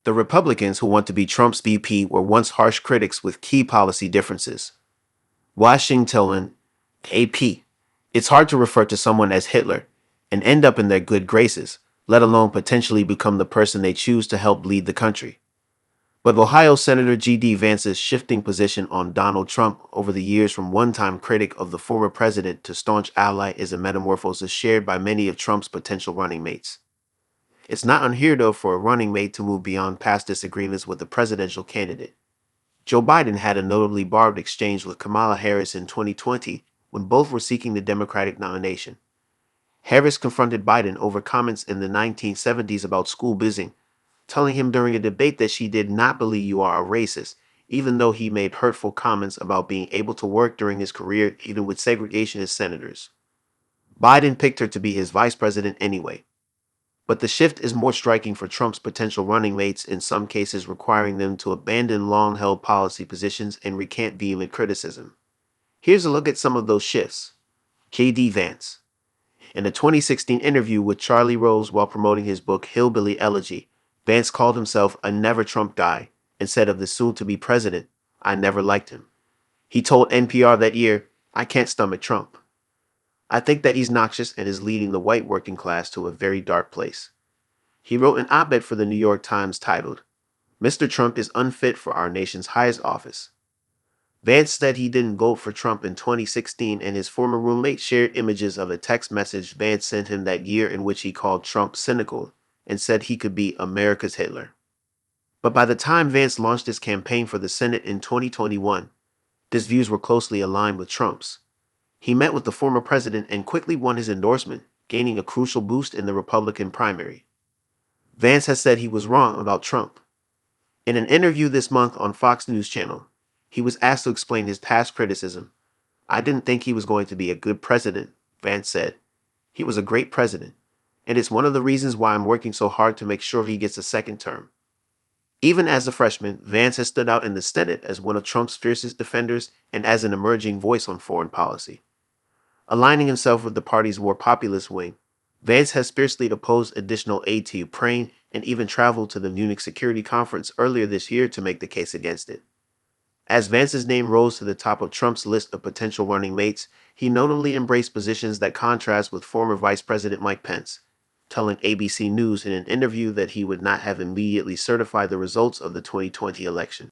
The Republicans who want to be Trump's VP were once harsh critics with key policy differences. Washington, AP. It's hard to refer to someone as Hitler and end up in their good graces, let alone potentially become the person they choose to help lead the country. But Ohio Senator G.D. Vance's shifting position on Donald Trump over the years from one-time critic of the former president to staunch ally is a metamorphosis shared by many of Trump's potential running mates. It's not unheard of for a running mate to move beyond past disagreements with the presidential candidate. Joe Biden had a notably barbed exchange with Kamala Harris in 2020 when both were seeking the Democratic nomination. Harris confronted Biden over comments in the 1970s about school busing, telling him during a debate that she did not believe you are a racist, even though he made hurtful comments about being able to work during his career even with segregationist senators. Biden picked her to be his vice president anyway. But the shift is more striking for Trump's potential running mates, in some cases requiring them to abandon long-held policy positions and recant vehement criticism. Here's a look at some of those shifts. J.D. Vance. In a 2016 interview with Charlie Rose while promoting his book Hillbilly Elegy, Vance called himself a never-Trump guy and said of the soon-to-be president, "I never liked him." He told NPR that year, "I can't stomach Trump. I think that he's noxious and is leading the white working class to a very dark place." He wrote an op-ed for the New York Times titled, "Mr. Trump is unfit for our nation's highest office." Vance said he didn't vote for Trump in 2016, and his former roommate shared images of a text message Vance sent him that year in which he called Trump cynical and said he could be America's Hitler. But by the time Vance launched his campaign for the Senate in 2021, his views were closely aligned with Trump's. He met with the former president and quickly won his endorsement, gaining a crucial boost in the Republican primary. Vance has said he was wrong about Trump. In an interview this month on Fox News Channel, he was asked to explain his past criticism. "I didn't think he was going to be a good president," Vance said. "He was a great president, and it's one of the reasons why I'm working so hard to make sure he gets a second term." Even as a freshman, Vance has stood out in the Senate as one of Trump's fiercest defenders and as an emerging voice on foreign policy. Aligning himself with the party's more populist wing, Vance has fiercely opposed additional aid to Ukraine and even traveled to the Munich Security Conference earlier this year to make the case against it. As Vance's name rose to the top of Trump's list of potential running mates, he notably embraced positions that contrast with former Vice President Mike Pence, telling ABC News in an interview that he would not have immediately certified the results of the 2020 election.